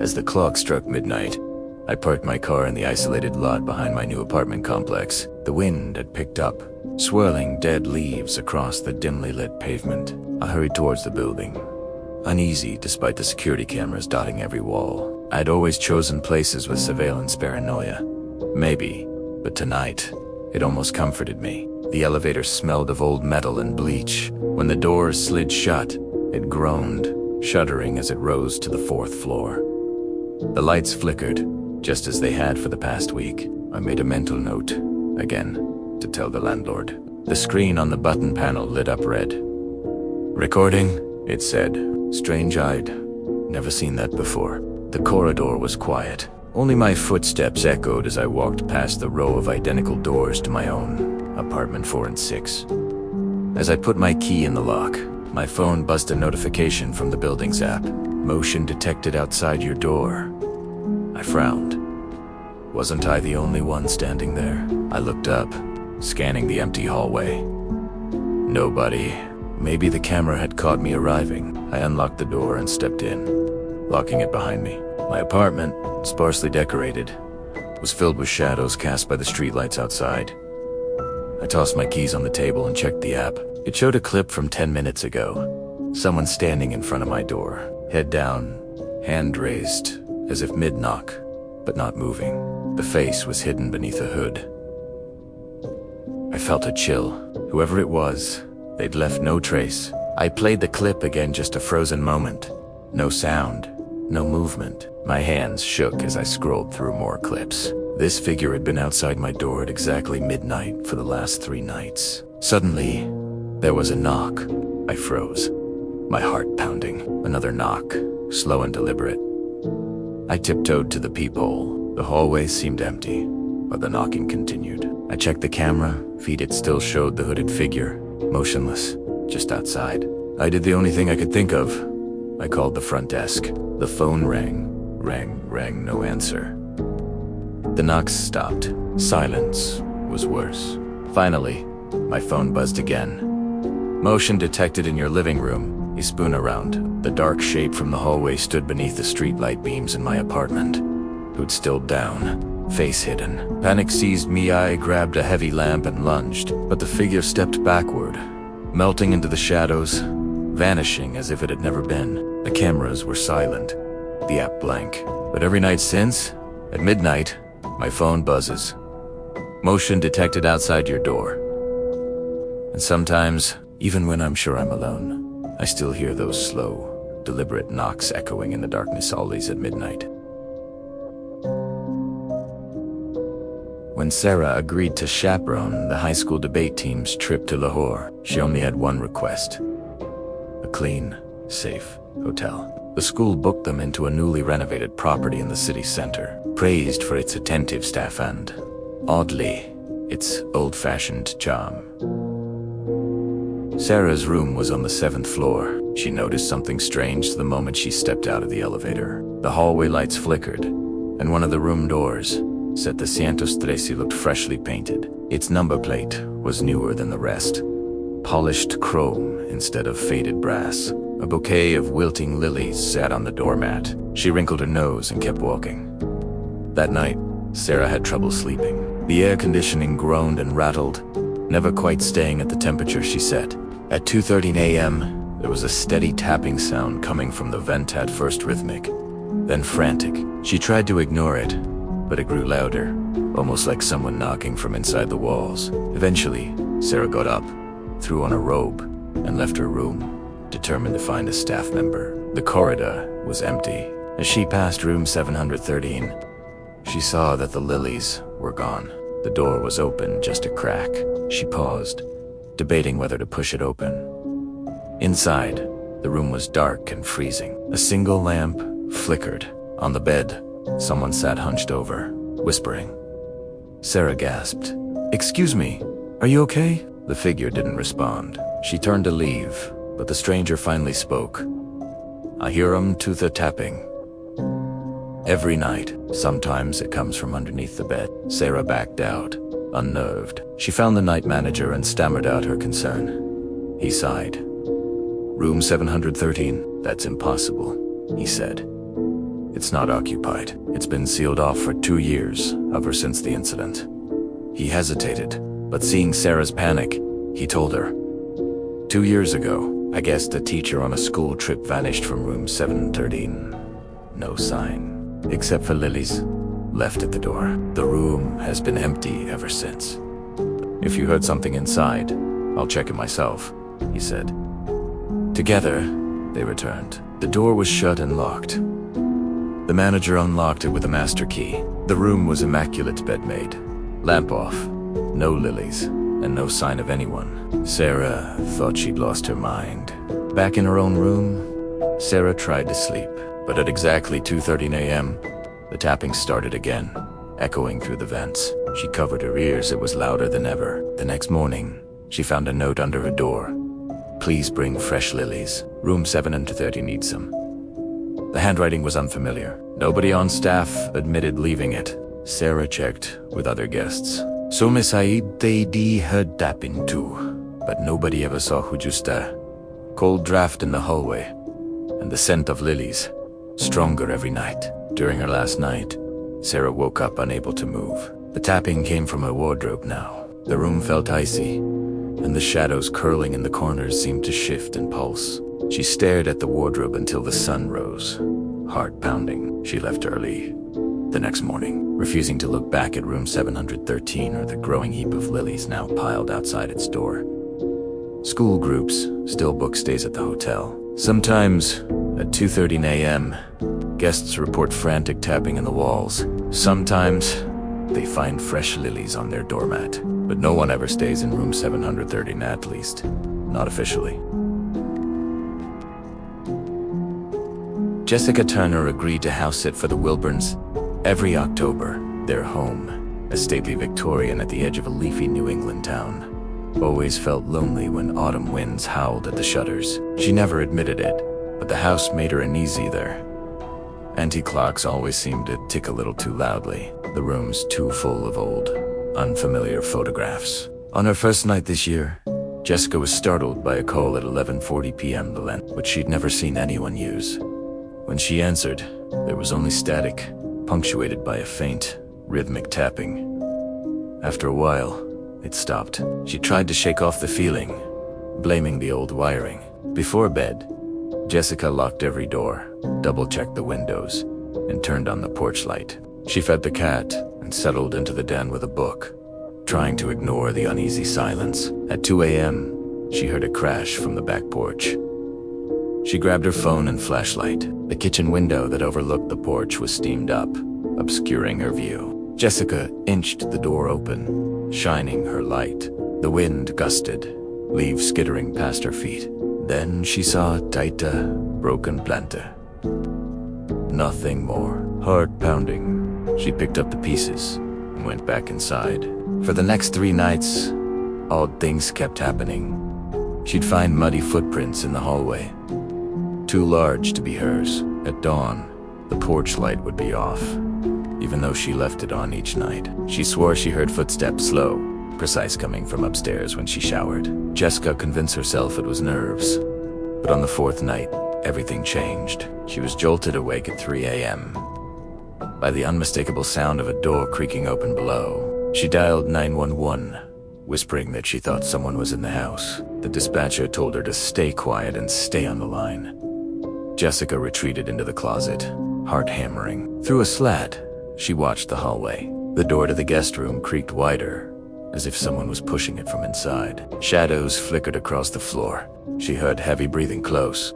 As the clock struck midnight, I parked my car in the isolated lot behind my new apartment complex. The wind had picked up, swirling dead leaves across the dimly lit pavement. I hurried towards the building, uneasy despite the security cameras dotting every wall. I'd always chosen places with surveillance paranoia. Maybe, but tonight, it almost comforted me. The elevator smelled of old metal and bleach. When the doors slid shut, it groaned, shuddering as it rose to the 4th floor. The lights flickered, just as they had for the past week. I made a mental note, again, to tell the landlord. The screen on the button panel lit up red. "Recording," it said, strange-eyed. Never seen that before. The corridor was quiet. Only my footsteps echoed as I walked past the row of identical doors to my own, apartment 4 and 6. As I put my key in the lock, my phone buzzed a notification from the building's app. "Motion detected outside your door." I frowned. Wasn't I the only one standing there? I looked up, scanning the empty hallway. Nobody. Maybe the camera had caught me arriving. I unlocked the door and stepped in, locking it behind me. My apartment, sparsely decorated, was filled with shadows cast by the streetlights outside. I tossed my keys on the table and checked the app. It showed a clip from 10 minutes ago. Someone standing in front of my door, head down, hand raised, as if mid-knock, but not moving. The face was hidden beneath a hood. I felt a chill. Whoever it was, they'd left no trace. I played the clip again, just a frozen moment. No sound, no movement. My hands shook as I scrolled through more clips. This figure had been outside my door at exactly midnight for the last 3 nights. Suddenly, there was a knock. I froze, my heart pounding. Another knock, slow and deliberate. I tiptoed to the peephole. The hallway seemed empty, but the knocking continued. I checked the camera feed. It still showed the hooded figure, motionless, just outside. I did the only thing I could think of. I called the front desk. The phone rang, no answer. The knocks stopped. Silence was worse. Finally, my phone buzzed again. "Motion detected in your living room." He spun around. The dark shape from the hallway stood beneath the streetlight beams in my apartment. Hood still down, face hidden. Panic seized me. I grabbed a heavy lamp and lunged, but the figure stepped backward, melting into the shadows, vanishing as if it had never been. The cameras were silent, the app blank. But every night since, at midnight, my phone buzzes. "Motion detected outside your door." And sometimes, even when I'm sure I'm alone, I still hear those slow, deliberate knocks echoing in the darkness, always at midnight. When Sarah agreed to chaperone the high school debate team's trip to Lahore, she only had one request: a clean, safe hotel. The school booked them into a newly renovated property in the city center, praised for its attentive staff and, oddly, its old-fashioned charm. Sarah's room was on the 7th floor. She noticed something strange the moment she stepped out of the elevator. The hallway lights flickered, and one of the room doors, set the 113, looked freshly painted. Its number plate was newer than the rest, polished chrome instead of faded brass. A bouquet of wilting lilies sat on the doormat. She wrinkled her nose and kept walking. That night, Sarah had trouble sleeping. The air conditioning groaned and rattled, never quite staying at the temperature she set. At 2:13 a.m., there was a steady tapping sound coming from the vent, at first rhythmic, then frantic. She tried to ignore it, but it grew louder, almost like someone knocking from inside the walls. Eventually, Sarah got up, threw on a robe, and left her room, determined to find a staff member. The corridor was empty. As she passed room 713, she saw that the lilies were gone. The door was open, just a crack. She paused, debating whether to push it open. Inside, the room was dark and freezing. A single lamp flickered. On the bed, someone sat hunched over, whispering. Sarah gasped. "Excuse me, are you okay?" The figure didn't respond. She turned to leave, but the stranger finally spoke. "I hear tootha tapping. Every night. Sometimes it comes from underneath the bed." Sarah backed out, unnerved. She found the night manager and stammered out her concern. He sighed. "Room 713, that's impossible," he said. It's not occupied. It's been sealed off for 2 years, ever since the incident. He hesitated, but seeing Sarah's panic, he told her. 2 years ago, I guessed a teacher on a school trip vanished from room 713. No sign, except for lilies, left at the door. The room has been empty ever since. If you heard something inside, I'll check it myself, he said. Together, they returned. The door was shut and locked. The manager unlocked it with a master key. The room was immaculate bed made. Lamp off, no lilies, and no sign of anyone. Sarah thought she'd lost her mind. Back in her own room, Sarah tried to sleep, but at exactly 2:13 a.m., the tapping started again, echoing through the vents. She covered her ears. It was louder than ever. The next morning, she found a note under her door. Please bring fresh lilies. Room 730 needs some. The handwriting was unfamiliar. Nobody on staff admitted leaving it. Sarah checked with other guests. So Miss Said they heard tapping too, but nobody ever saw Hujusta. Cold draft in the hallway, and the scent of lilies, stronger every night. During her last night, Sarah woke up unable to move. The tapping came from her wardrobe now. The room felt icy, and the shadows curling in the corners seemed to shift and pulse. She stared at the wardrobe until the sun rose, heart pounding. She left early the next morning, refusing to look back at room 713 or the growing heap of lilies now piled outside its door. School groups still book stays at the hotel. Sometimes, at 2:13 a.m., guests report frantic tapping in the walls. Sometimes, they find fresh lilies on their doormat. But no one ever stays in room 713, at least. Not officially. Jessica Turner agreed to house sit for the Wilburns every October. Their home, a stately Victorian at the edge of a leafy New England town, always felt lonely when autumn winds howled at the shutters. She never admitted it, but the house made her uneasy there. Antique clocks always seemed to tick a little too loudly. The room's too full of old, unfamiliar photographs. On her first night this year, Jessica was startled by a call at 11:40 p.m. which she'd never seen anyone use. When she answered, there was only static, punctuated by a faint, rhythmic tapping. After a while, it stopped. She tried to shake off the feeling, blaming the old wiring. Before bed, Jessica locked every door, double-checked the windows, and turned on the porch light. She fed the cat and settled into the den with a book, trying to ignore the uneasy silence. At 2 a.m., she heard a crash from the back porch. She grabbed her phone and flashlight. The kitchen window that overlooked the porch was steamed up, obscuring her view. Jessica inched the door open, shining her light. The wind gusted, leaves skittering past her feet. Then she saw Taita, broken planta. Nothing more. Heart pounding. She picked up the pieces and went back inside. For the next 3 nights, odd things kept happening. She'd find muddy footprints in the hallway, too large to be hers. At dawn, the porch light would be off, even though she left it on each night. She swore she heard footsteps, slow, precise, coming from upstairs when she showered. Jessica convinced herself it was nerves. But on the 4th night, everything changed. She was jolted awake at 3 a.m. by the unmistakable sound of a door creaking open below. She dialed 911, whispering that she thought someone was in the house. The dispatcher told her to stay quiet and stay on the line. Jessica retreated into the closet, heart hammering. Through a slat, she watched the hallway. The door to the guest room creaked wider, as if someone was pushing it from inside. Shadows flickered across the floor. She heard heavy breathing close,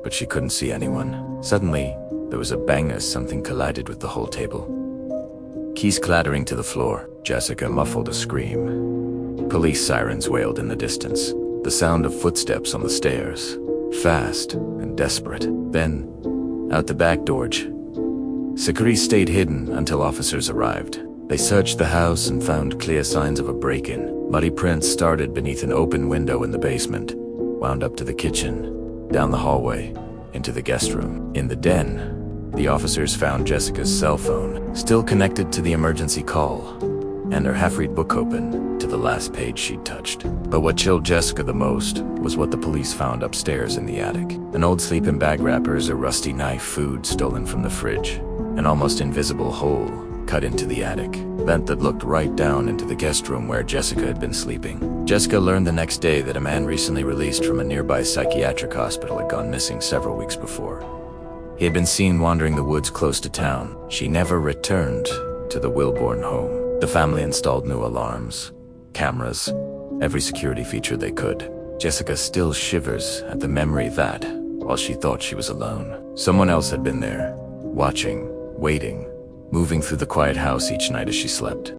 but she couldn't see anyone. Suddenly, there was a bang as something collided with the whole table. Keys clattering to the floor. Jessica muffled a scream. Police sirens wailed in the distance. The sound of footsteps on the stairs, fast and desperate. Then, out the back door, Sakari stayed hidden until officers arrived. They searched the house and found clear signs of a break-in. Muddy prints started beneath an open window in the basement, wound up to the kitchen, down the hallway, into the guest room. In the den, the officers found Jessica's cell phone, still connected to the emergency call, and her half-read book open to the last page she'd touched. But what chilled Jessica the most was what the police found upstairs in the attic. An old sleeping bag wrappers, a rusty knife, food stolen from the fridge, an almost invisible hole cut into the attic, vent that looked right down into the guest room where Jessica had been sleeping. Jessica learned the next day that a man recently released from a nearby psychiatric hospital had gone missing several weeks before. He had been seen wandering the woods close to town. She never returned to the Wilborn home. The family installed new alarms, cameras, every security feature they could. Jessica still shivers at the memory that, while she thought she was alone, someone else had been there, watching, waiting, moving through the quiet house each night as she slept.